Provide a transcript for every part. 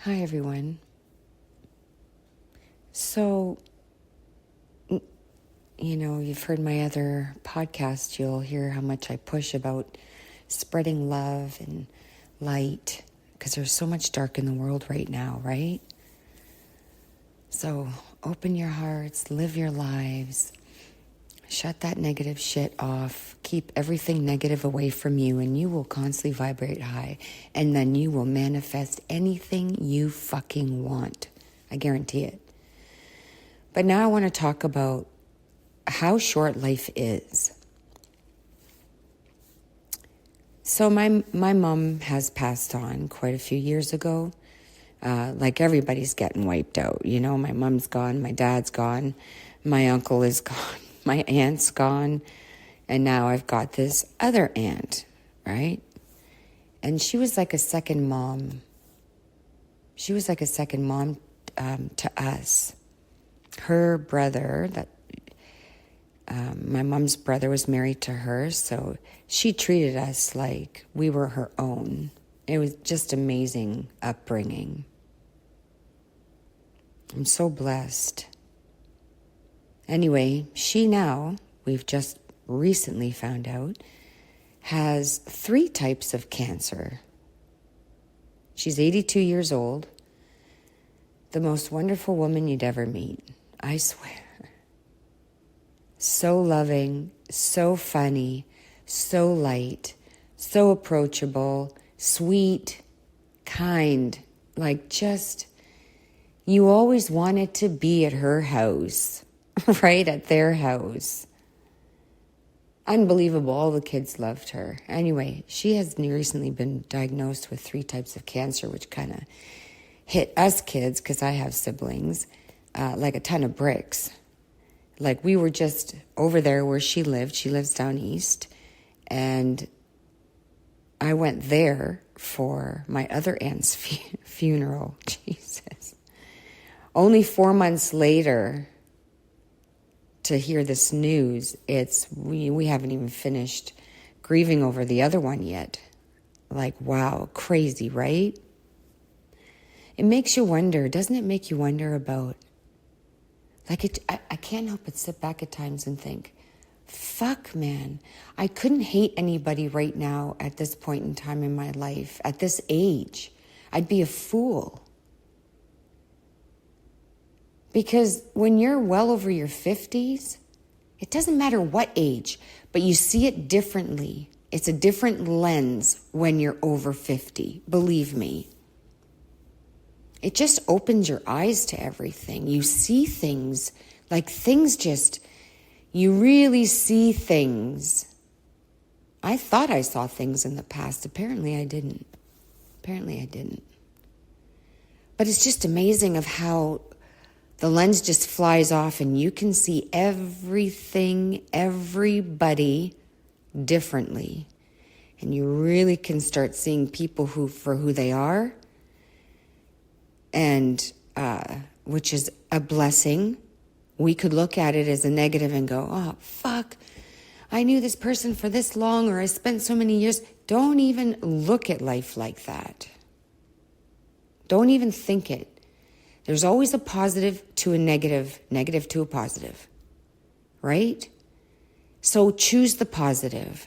Hi, everyone. So, you've heard my other podcast. You'll hear how much I push about spreading love and light because there's so much dark in the world right now, right? So, open your hearts, live your lives, shut that negative shit off, keep everything negative away from you, and you will constantly vibrate high. And then you will manifest anything you fucking want. I guarantee it. But now I want to talk about how short life is. So my mom has passed on quite a few years ago. Like everybody's getting wiped out. You know, my mom's gone, my dad's gone, my uncle is gone, my aunt's gone, and now I've got this other aunt, right? And she was like a second mom. She was like a second mom to us. Her brother, my mom's brother, was married to her, so she treated us like we were her own. It was just amazing upbringing. I'm so blessed. Anyway, she now, we've just recently found out, has 3 types of cancer. She's 82 years old. The most wonderful woman you'd ever meet, I swear. So loving, so funny, so light, so approachable, sweet, kind, like just, you always wanted to be at her house, right? At their house. Unbelievable. All the kids loved her. Anyway, she has recently been diagnosed with 3 types of cancer, which kind of hit us kids, because I have siblings, like a ton of bricks. Like we were just over there where she lived. She lives down east. And I went there for my other aunt's funeral. Jesus. Only 4 months later to hear this news, we haven't even finished grieving over the other one yet. Like, wow, crazy, right? It makes you wonder, doesn't it make you wonder about, like, I can't help but sit back at times and think, fuck, man, I couldn't hate anybody right now at this point in time in my life, at this age. I'd be a fool. Because when you're well over your 50s, it doesn't matter what age, but you see it differently. It's a different lens when you're over 50, believe me. It just opens your eyes to everything. You see things, like things just, you really see things. I thought I saw things in the past. Apparently I didn't. But it's just amazing of how the lens just flies off and you can see everything, everybody differently. And you really can start seeing people for who they are. And which is a blessing. We could look at it as a negative and go, oh, fuck, I knew this person for this long, or I spent so many years. Don't even look at life like that. Don't even think it. There's always a positive to a negative, negative to a positive, right? So choose the positive.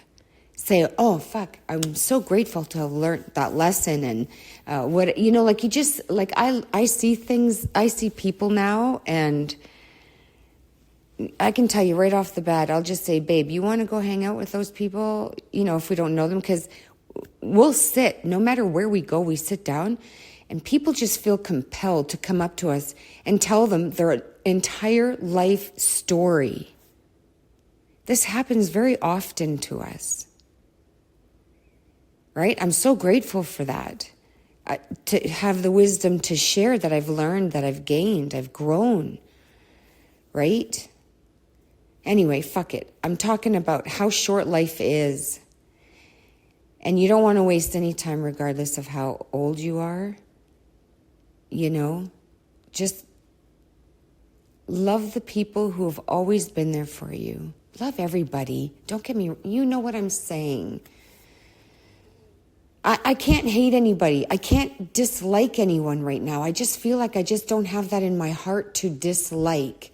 Say, oh, fuck, I'm so grateful to have learned that lesson. And I see things, I see people now, and I can tell you right off the bat, I'll just say, babe, you want to go hang out with those people, if we don't know them? Because we'll sit, no matter where we go, we sit down, and people just feel compelled to come up to us and tell them their entire life story. This happens very often to us. Right? I'm so grateful for that. To have the wisdom to share that I've learned, that I've gained, I've grown. Right? Anyway, fuck it. I'm talking about how short life is. And you don't want to waste any time regardless of how old you are. Just love the people who have always been there for you. Love everybody. Don't get me, you know what I'm saying. I can't hate anybody. I can't dislike anyone right now. I just feel like I just don't have that in my heart to dislike.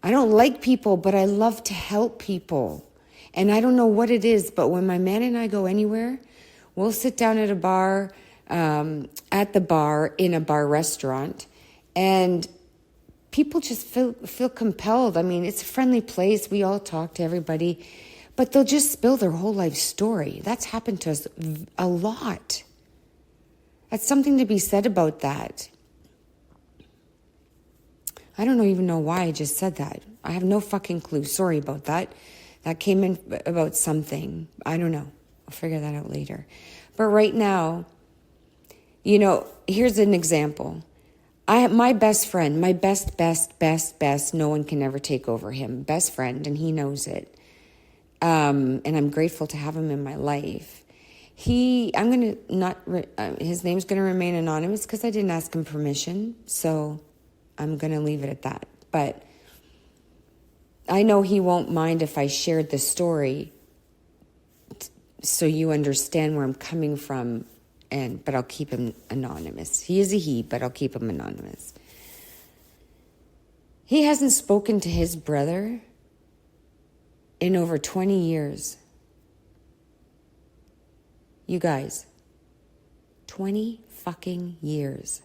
I don't like people, but I love to help people. And I don't know what it is, but when my man and I go anywhere, we'll sit down at a bar, at the bar, in a bar restaurant, and people just feel compelled. I mean, it's a friendly place. We all talk to everybody. But they'll just spill their whole life story. That's happened to us a lot. That's something to be said about that. I don't even know why I just said that. I have no fucking clue. Sorry about that. That came in about something. I don't know. I'll figure that out later. But right now, here's an example. I have my best friend, my best, no one can ever take over him. Best friend, and he knows it. And I'm grateful to have him in my life. His name's going to remain anonymous because I didn't ask him permission. So I'm going to leave it at that. But I know he won't mind if I shared the story so you understand where I'm coming from. But I'll keep him anonymous. He is a he, but I'll keep him anonymous. He hasn't spoken to his brother in over 20 years. You guys, 20 fucking years.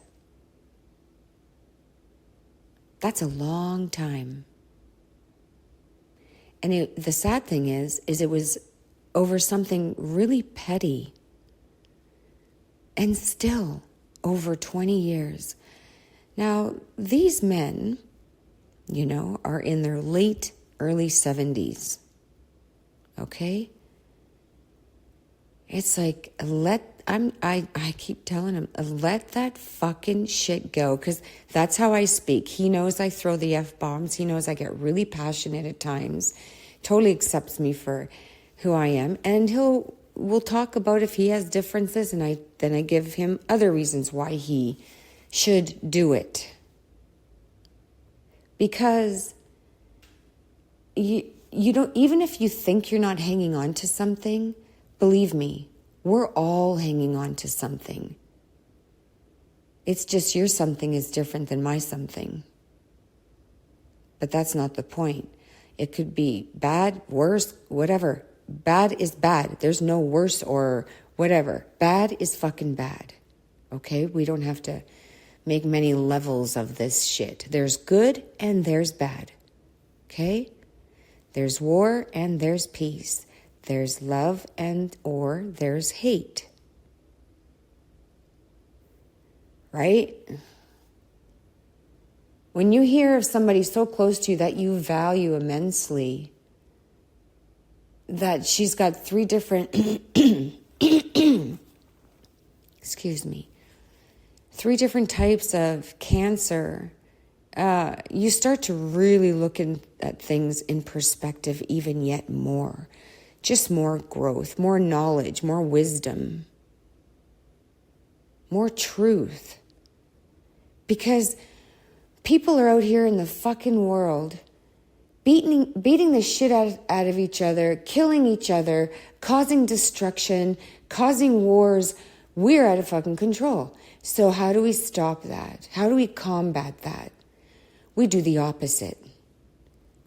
That's a long time. And the sad thing is it was over something really petty. And still, over 20 years. Now, these men, are in their late, early 70s. Okay? It's like, I keep telling him, let that fucking shit go. Because that's how I speak. He knows I throw the F-bombs. He knows I get really passionate at times. Totally accepts me for who I am. And we'll talk about if he has differences, and then I give him other reasons why he should do it. Because you don't, even if you think you're not hanging on to something, believe me, we're all hanging on to something. It's just your something is different than my something. But that's not the point. It could be bad, worse, whatever. Bad is bad. There's no worse or whatever. Bad is fucking bad. Okay? We don't have to make many levels of this shit. There's good and there's bad. Okay? There's war and there's peace. There's love or there's hate. Right? When you hear of somebody so close to you that you value immensely, that she's got 3 different, excuse me, 3 different types of cancer, you start to really look at things in perspective even yet more. Just more growth, more knowledge, more wisdom, more truth. Because people are out here in the fucking world beating the shit out of each other, killing each other, causing destruction, causing wars. We're out of fucking control. So how do we stop that? How do we combat that? We do the opposite.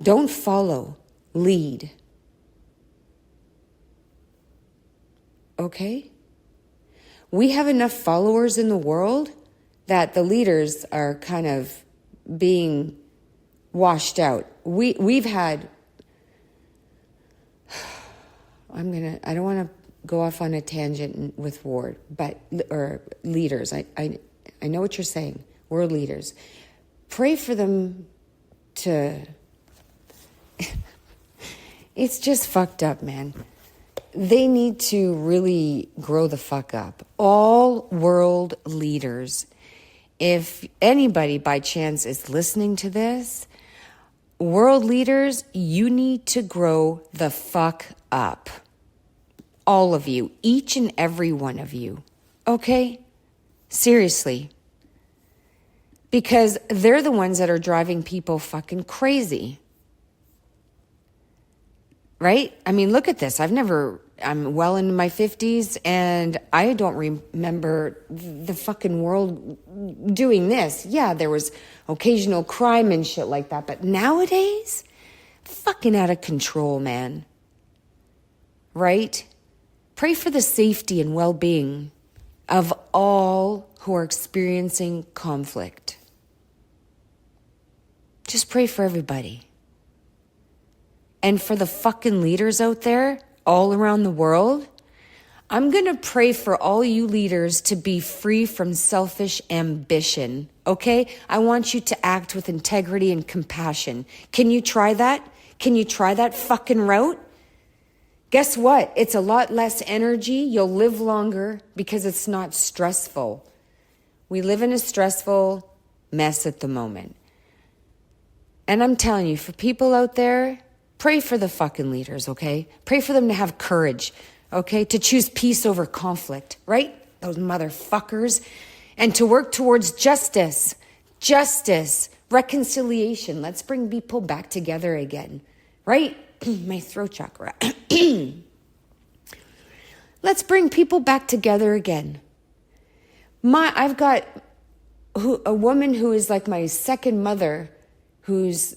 Don't follow, lead. Okay? We have enough followers in the world that the leaders are kind of being washed out. We've had, I don't want to go off on a tangent with Ward, or leaders. I know what you're saying. We're leaders. Pray for them to, it's just fucked up, man. They need to really grow the fuck up. All world leaders. If anybody by chance is listening to this, world leaders, you need to grow the fuck up. All of you, each and every one of you. Okay? Seriously. Because they're the ones that are driving people fucking crazy. right? I mean, look at this. I'm well into my 50s and I don't remember the fucking world doing this. Yeah, there was occasional crime and shit like that. But nowadays, fucking out of control, man. Right? Pray for the safety and well-being of all who are experiencing conflict. Just pray for everybody. And for the fucking leaders out there, all around the world, I'm going to pray for all you leaders to be free from selfish ambition, okay? I want you to act with integrity and compassion. Can you try that? Can you try that fucking route? Guess what? It's a lot less energy. You'll live longer because it's not stressful. We live in a stressful mess at the moment. And I'm telling you, for people out there, pray for the fucking leaders, okay? Pray for them to have courage, okay? To choose peace over conflict, right? Those motherfuckers. And to work towards justice, reconciliation. Let's bring people back together again, right? My throat chakra. Let's bring people back together again. I've got a woman who is like my second mother who's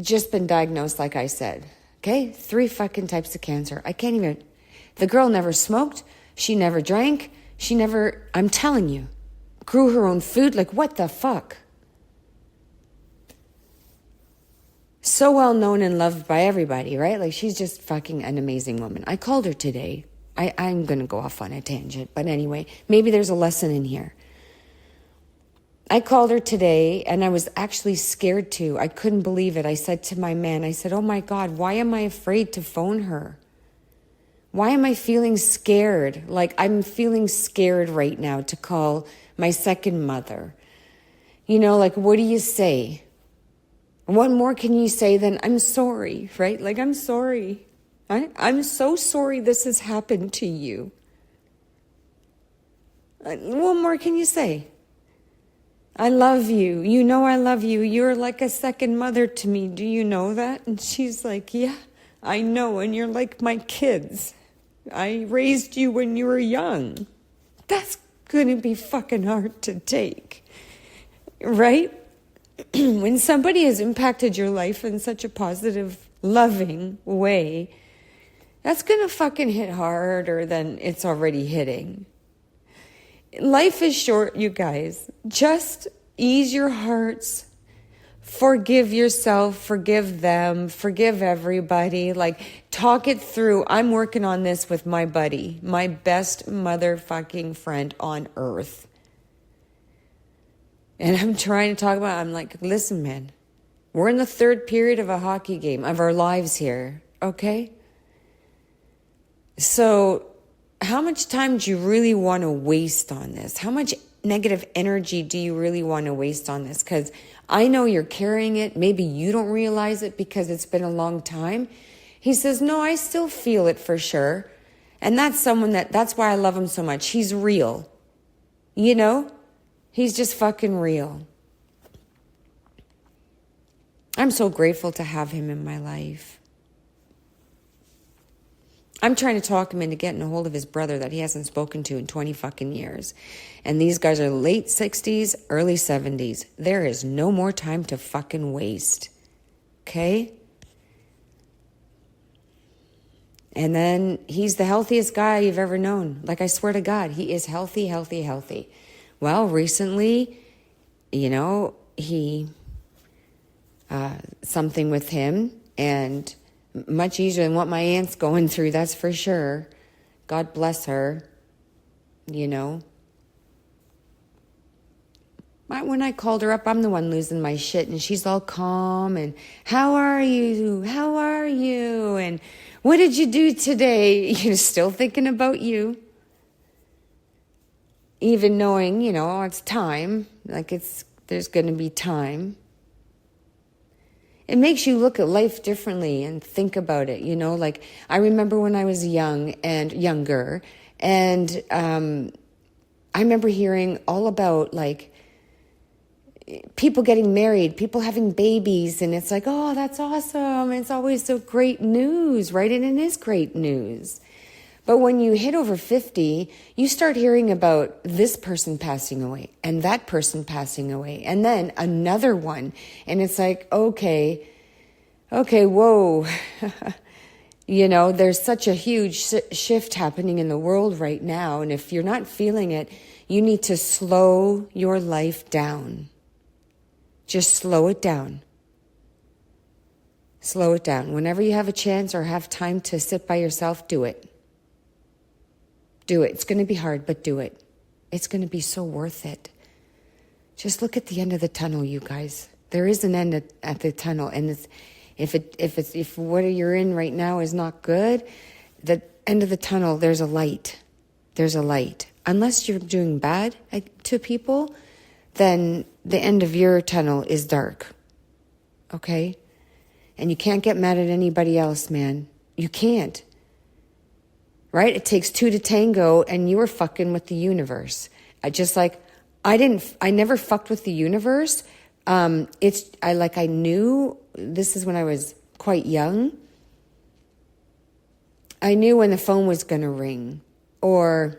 just been diagnosed, like I said. Okay? 3 fucking types of cancer. I can't even... The girl never smoked. She never drank. She never... I'm telling you. Grew her own food. Like, what the fuck? So well known and loved by everybody, right? Like, she's just fucking an amazing woman. I called her today. I'm going to go off on a tangent. But anyway, maybe there's a lesson in here. I called her today and I was actually scared to. I couldn't believe it. I said to my man, I said, oh my God, why am I afraid to phone her? Why am I feeling scared? Like, I'm feeling scared right now to call my second mother. You know, like, what do you say? What more can you say than, I'm sorry, right? Like, I'm sorry. I'm so sorry this has happened to you. What more can you say? I love you. You know I love you. You're like a second mother to me. Do you know that? And she's like, yeah, I know. And you're like my kids. I raised you when you were young. That's going to be fucking hard to take. Right? When somebody has impacted your life in such a positive, loving way, that's going to fucking hit harder than it's already hitting. Life is short, you guys. Just ease your hearts. Forgive yourself. Forgive them. Forgive everybody. Like, talk it through. I'm working on this with my buddy, my best motherfucking friend on earth. And I'm trying to talk about, I'm like, listen, man, we're in the 3rd period of a hockey game of our lives here, okay? So how much time do you really want to waste on this? How much negative energy do you really want to waste on this? Because I know you're carrying it. Maybe you don't realize it because it's been a long time. He says, no, I still feel it for sure. And that's why I love him so much. He's real. You know? He's just fucking real. I'm so grateful to have him in my life. I'm trying to talk him into getting a hold of his brother that he hasn't spoken to in 20 fucking years. And these guys are late 60s, early 70s. There is no more time to fucking waste. Okay? And then he's the healthiest guy you've ever known. Like, I swear to God, he is healthy, healthy, healthy. Well, recently, you know, something with him, and much easier than what my aunt's going through, that's for sure. God bless her, you know. When I called her up, I'm the one losing my shit, and she's all calm, and how are you? How are you? And what did you do today? You're still thinking about you. Even knowing, you know, it's time, like there's going to be time. It makes you look at life differently and think about it, you know, like I remember when I was younger, and I remember hearing all about like people getting married, people having babies, and it's like, oh, that's awesome. It's always so great news, right? And it is great news. But when you hit over 50, you start hearing about this person passing away and that person passing away and then another one. And it's like, okay, whoa. There's such a huge shift happening in the world right now. And if you're not feeling it, you need to slow your life down. Just slow it down. Slow it down. Whenever you have a chance or have time to sit by yourself, do it. Do it. It's going to be hard, but do it. It's going to be so worth it. Just look at the end of the tunnel, you guys. There is an end at the tunnel, and if what you're in right now is not good, the end of the tunnel, there's a light. There's a light. Unless you're doing bad to people, then the end of your tunnel is dark. Okay? And you can't get mad at anybody else, man. You can't. Right? It takes two to tango, and you were fucking with the universe. I never fucked with the universe. I knew, this is when I was quite young. I knew when the phone was going to ring, or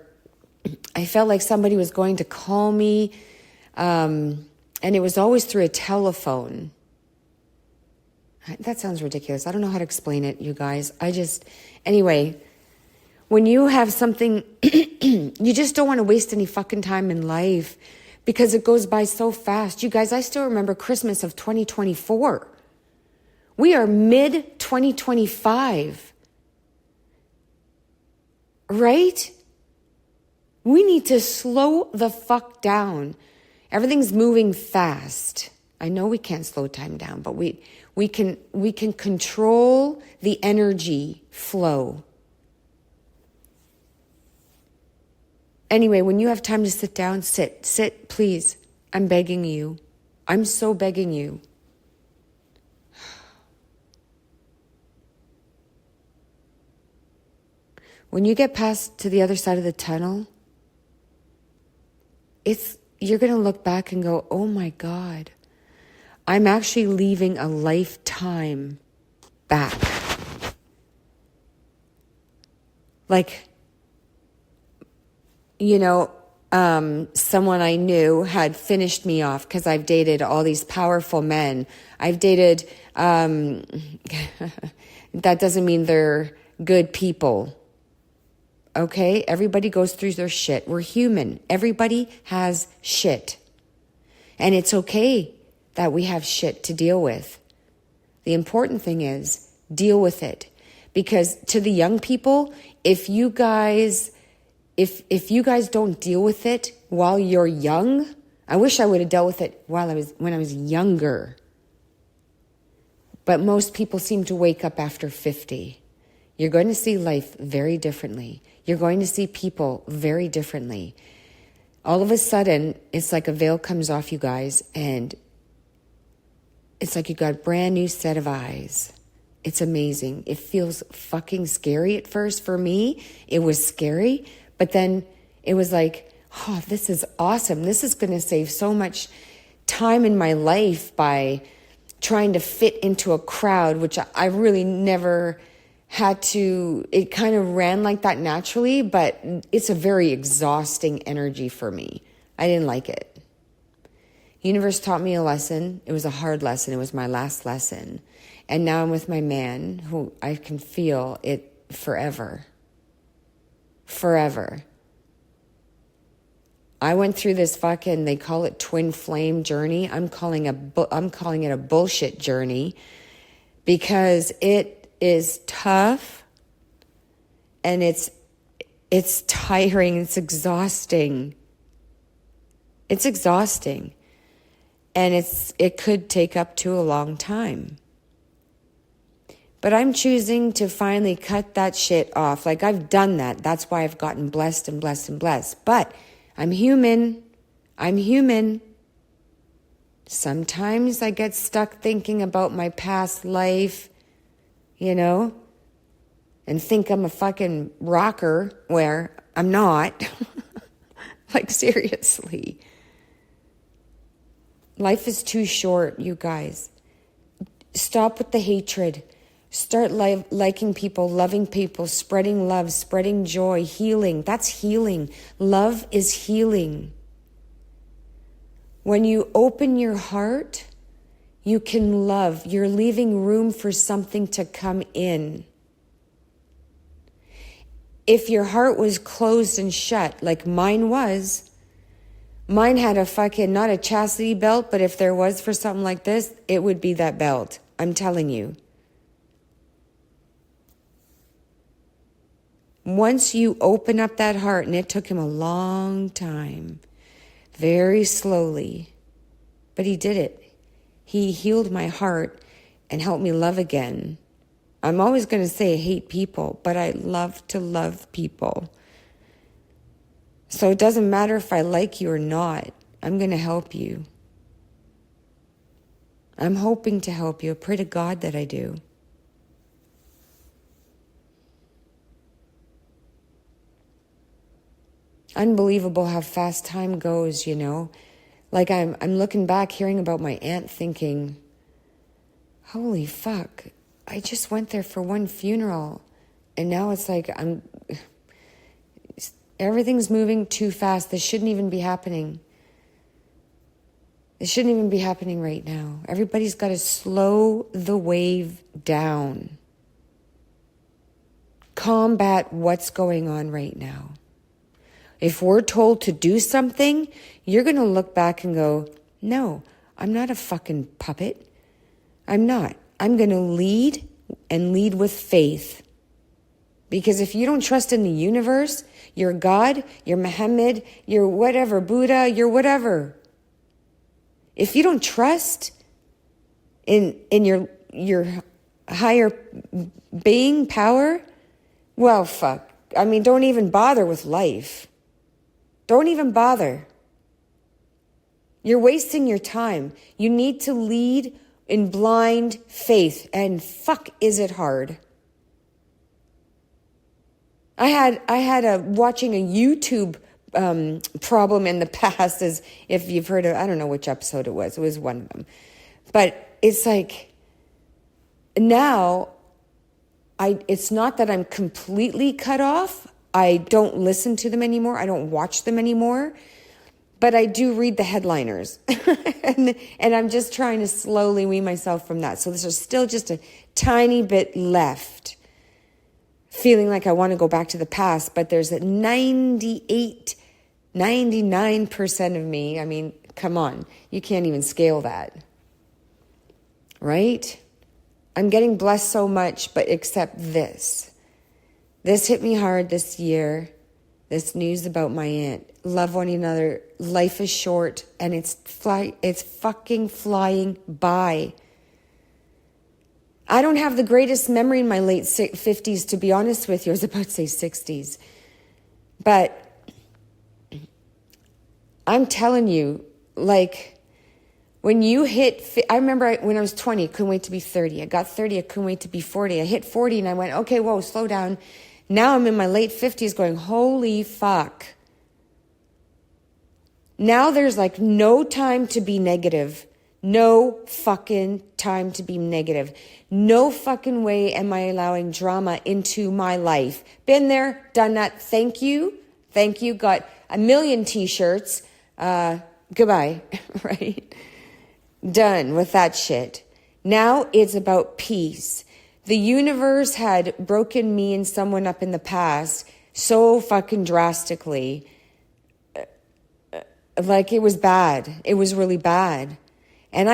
I felt like somebody was going to call me, and it was always through a telephone. That sounds ridiculous. I don't know how to explain it, you guys. Anyway, when you have something, you just don't want to waste any fucking time in life because it goes by so fast. You guys, I still remember Christmas of 2024. We are mid-2025. Right? We need to slow the fuck down. Everything's moving fast. I know we can't slow time down, but we can control the energy flow. Anyway, when you have time to sit down, sit, please. I'm begging you. I'm so begging you. When you get past to the other side of the tunnel, you're going to look back and go, oh my God, I'm actually leaving a lifetime back. Like, someone I knew had finished me off because I've dated all these powerful men. I've dated, that doesn't mean they're good people. Okay? Everybody goes through their shit. We're human. Everybody has shit. And it's okay that we have shit to deal with. The important thing is deal with it. Because to the young people, if you guys don't deal with it while you're young, I wish I would have dealt with it when I was younger. But most people seem to wake up after 50. You're going to see life very differently. You're going to see people very differently. All of a sudden, it's like a veil comes off you guys, and it's like you got a brand new set of eyes. It's amazing. It feels fucking scary at first for me. It was scary. But then it was like, oh, this is awesome. This is going to save so much time in my life by trying to fit into a crowd, which I really never had to. It kind of ran like that naturally, but it's a very exhausting energy for me. I didn't like it. Universe taught me a lesson. It was a hard lesson. It was my last lesson. And now I'm with my man who I can feel it forever. Forever. I went through this fucking, they call it twin flame journey. I'm calling it a bullshit journey because it is tough and it's tiring. It's exhausting. It's exhausting. And it could take up to a long time. But I'm choosing to finally cut that shit off. Like, I've done that. That's why I've gotten blessed and blessed and blessed. But I'm human. I'm human. Sometimes I get stuck thinking about my past life, and think I'm a fucking rocker where I'm not. Like, seriously. Life is too short, you guys. Stop with the hatred. Start liking people, loving people, spreading love, spreading joy, healing. That's healing. Love is healing. When you open your heart, you can love. You're leaving room for something to come in. If your heart was closed and shut, like mine was, mine had a fucking, not a chastity belt, but if there was for something like this, it would be that belt. I'm telling you. Once you open up that heart, and it took him a long time, very slowly, but he did it. He healed my heart and helped me love again. I'm always going to say I hate people, but I love to love people. So it doesn't matter if I like you or not. I'm going to help you. I'm hoping to help you. I pray to God that I do. Unbelievable how fast time goes, you know. Like I'm looking back, hearing about my aunt, thinking, holy fuck, I just went there for one funeral. And now it's like everything's moving too fast. This shouldn't even be happening. It shouldn't even be happening right now. Everybody's got to slow the wave down. Combat what's going on right now. If we're told to do something, you're going to look back and go, no, I'm not a fucking puppet. I'm not. I'm going to lead and lead with faith. Because if you don't trust in the universe, you're God, you're Muhammad, you're whatever, Buddha, you're whatever. If you don't trust in your higher being, power, well, fuck. I mean, don't even bother with life. Don't even bother. You're wasting your time. You need to lead in blind faith. And fuck, is it hard. I had watching a YouTube problem in the past, as if you've heard of, I don't know which episode it was one of them. But it's like, now, it's not that I'm completely cut off. I don't listen to them anymore. I don't watch them anymore. But I do read the headliners. and I'm just trying to slowly wean myself from that. So there's still just a tiny bit left. Feeling like I want to go back to the past. But there's a 99% of me. I mean, come on. You can't even scale that. Right? I'm getting blessed so much, but except this. This hit me hard this year. This news about my aunt. Love one another. Life is short, and it's fucking flying by. I don't have the greatest memory in my late 50s, to be honest with you. I was about to say 60s. But I'm telling you, like, when you hit, I remember when I was 20, I couldn't wait to be 30. I got 30, I couldn't wait to be 40. I hit 40 and I went, okay, whoa, slow down. Now I'm in my late 50s going, holy fuck. Now there's like no time to be negative. No fucking time to be negative. No fucking way am I allowing drama into my life. Been there, done that. Thank you. Thank you. Got a million t-shirts. Goodbye. Right? Done with that shit. Now it's about peace. The universe had broken me and someone up in the past so fucking drastically. Like, it was bad. It was really bad. And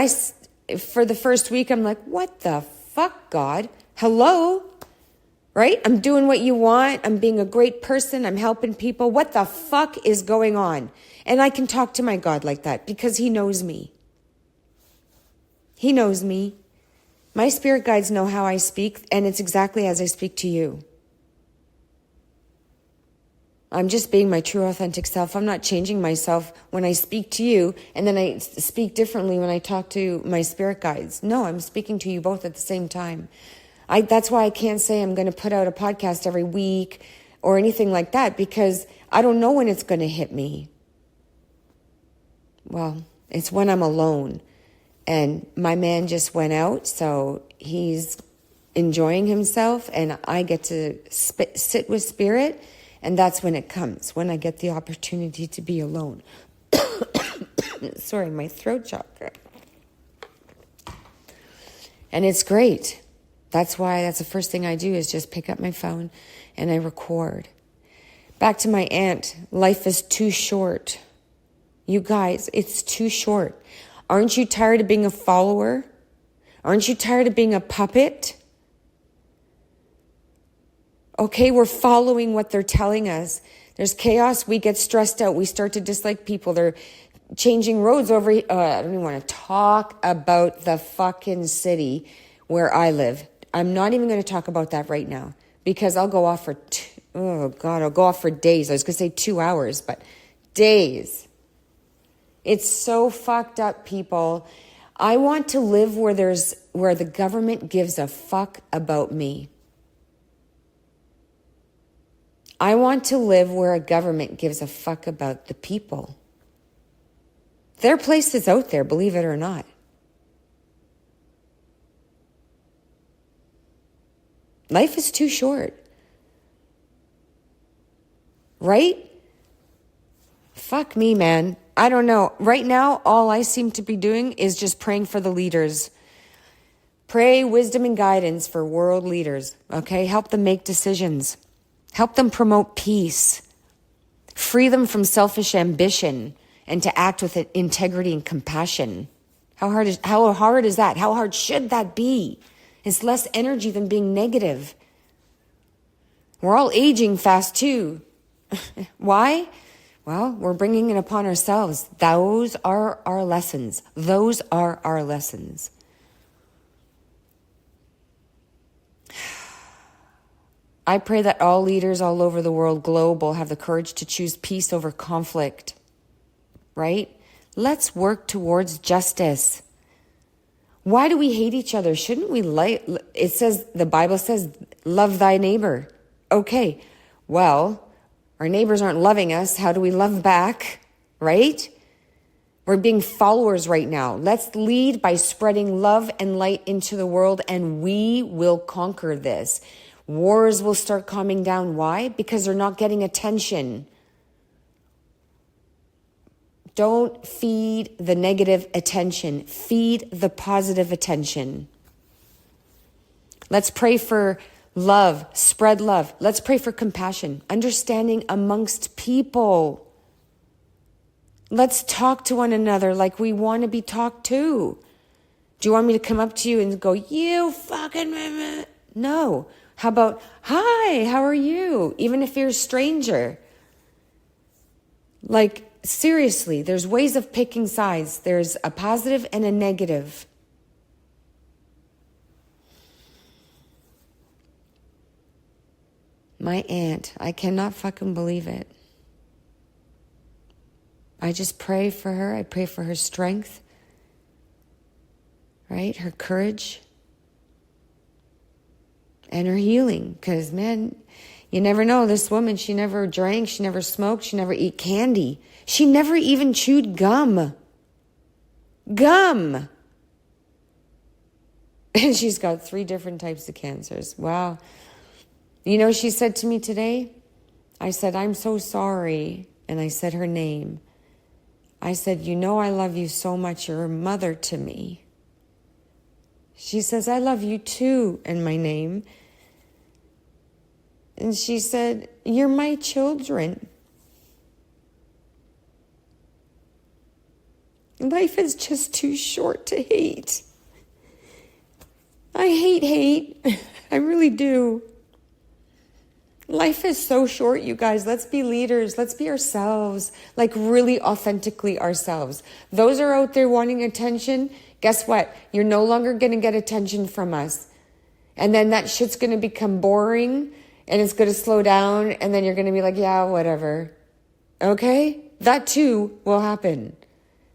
for the first week, I'm like, what the fuck, God? Hello? Right? I'm doing what you want. I'm being a great person. I'm helping people. What the fuck is going on? And I can talk to my God like that because he knows me. He knows me. My spirit guides know how I speak, and it's exactly as I speak to you. I'm just being my true, authentic self. I'm not changing myself when I speak to you, and then I speak differently when I talk to my spirit guides. No, I'm speaking to you both at the same time. That's why I can't say I'm going to put out a podcast every week or anything like that, because I don't know when it's going to hit me. Well, It's when I'm alone. And my man just went out, so he's enjoying himself, and I get to sit with spirit, and that's when it comes, when I get the opportunity to be alone. Sorry, my throat chakra. And it's great. That's the first thing I do is just pick up my phone and I record. Back to my aunt, life is too short. You guys, it's too short. Aren't you tired of being a follower? Aren't you tired of being a puppet? Okay, we're following what they're telling us. There's chaos. We get stressed out. We start to dislike people. They're changing roads over. I don't even want to talk about the fucking city where I live. I'm not even going to talk about that right now because I'll go off for, I'll go off for days. I was going to say 2 hours, but days. It's so fucked up, people. I want to live where the government gives a fuck about me. I want to live where a government gives a fuck about the people. There are places out there, believe it or not. Life is too short. Right? Fuck me, man. I don't know. Right now, all I seem to be doing is just praying for the leaders. Pray wisdom and guidance for world leaders. Okay? Help them make decisions. Help them promote peace. Free them from selfish ambition and to act with integrity and compassion. How hard is that? How hard should that be? It's less energy than being negative. We're all aging fast too. Why? Well, we're bringing it upon ourselves. Those are our lessons. Those are our lessons. I pray that all leaders all over the world, global, have the courage to choose peace over conflict. Right? Let's work towards justice. Why do we hate each other? Shouldn't we the Bible says, love thy neighbor. Okay, well, our neighbors aren't loving us. How do we love back? Right? We're being followers right now. Let's lead by spreading love and light into the world, and we will conquer this. Wars will start calming down. Why? Because they're not getting attention. Don't feed the negative attention. Feed the positive attention. Let's pray for love. Spread love. Let's pray for compassion. Understanding amongst people. Let's talk to one another like we want to be talked to. Do you want me to come up to you and go, you fucking... No. How about, hi, how are you? Even if you're a stranger. Like, seriously, there's ways of picking sides. There's a positive and a negative. My aunt, I cannot fucking believe it. I just pray for her. I pray for her strength. Right? Her courage. And her healing. Because, man, you never know. This woman, she never drank. She never smoked. She never ate candy. She never even chewed gum. Gum. And she's got 3 different types of cancers. Wow. You know, she said to me today, I said, I'm so sorry. And I said her name. I said, you know, I love you so much. You're a mother to me. She says, I love you too, in my name. And she said, you're my children. Life is just too short to hate. I hate hate. I really do. Life is so short, you guys. Let's be leaders. Let's be ourselves. Like really authentically ourselves. Those are out there wanting attention. Guess what? You're no longer going to get attention from us. And then that shit's going to become boring and it's going to slow down. And then you're going to be like, yeah, whatever. Okay? That too will happen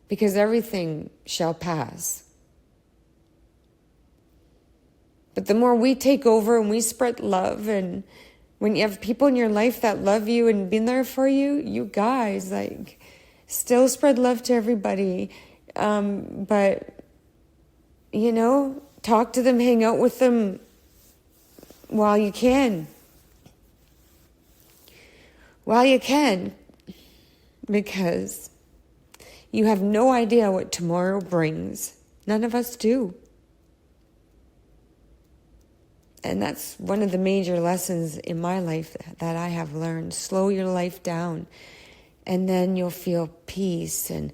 because everything shall pass. But the more we take over and we spread love, and when you have people in your life that love you and been there for you, you guys, like, still spread love to everybody. But, talk to them, hang out with them while you can. While you can. Because you have no idea what tomorrow brings. None of us do. And that's one of the major lessons in my life that I have learned. Slow your life down, and then you'll feel peace. And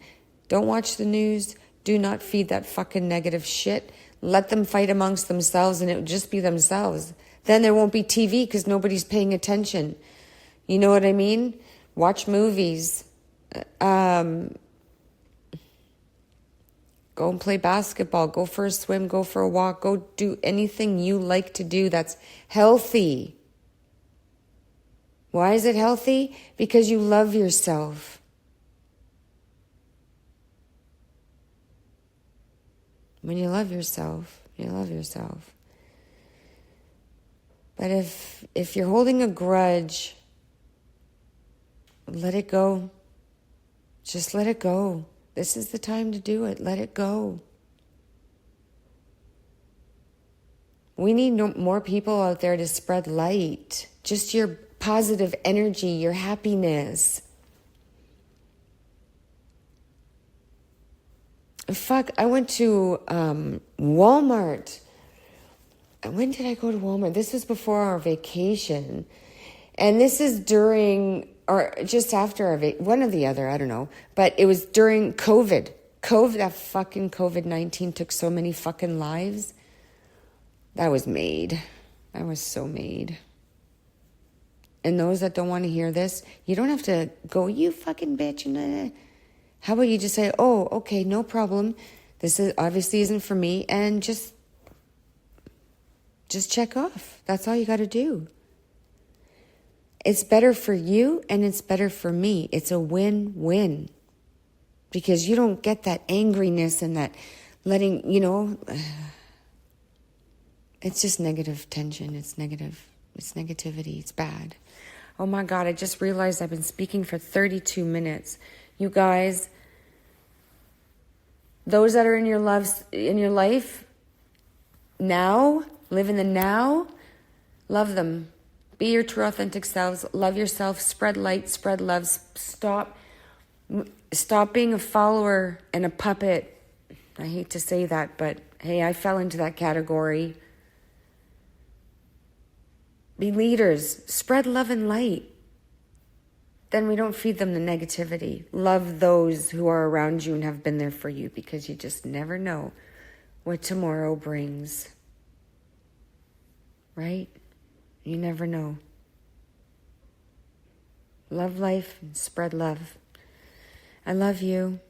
don't watch the news. Do not feed that fucking negative shit. Let them fight amongst themselves, and it will just be themselves. Then there won't be TV because nobody's paying attention. You know what I mean? Watch movies. Go and play basketball, go for a swim, go for a walk, go do anything you like to do that's healthy. Why is it healthy? Because you love yourself. When you love yourself, you love yourself. But if you're holding a grudge, let it go. Just let it go. This is the time to do it. Let it go. We need more people out there to spread light. Just your positive energy, your happiness. Fuck, I went to Walmart. When did I go to Walmart? This was before our vacation. And this is during... or just after one or the other, I don't know. But it was during COVID. That fucking COVID-19 took so many fucking lives. That was made. I was so made. And those that don't want to hear this, you don't have to go, you fucking bitch. How about you just say, oh, okay, no problem. This is obviously isn't for me. And just check off. That's all you got to do. It's better for you and it's better for me. It's a win-win. Because you don't get that angriness and that letting, it's just negative tension. It's negative. It's negativity. It's bad. Oh my God, I just realized I've been speaking for 32 minutes. You guys, those that are in your life now, live in the now, love them. Be your true authentic selves. Love yourself. Spread light. Spread love. Stop being a follower and a puppet. I hate to say that, but hey, I fell into that category. Be leaders. Spread love and light. Then we don't feed them the negativity. Love those who are around you and have been there for you, because you just never know what tomorrow brings. Right? You never know. Love life and spread love. I love you.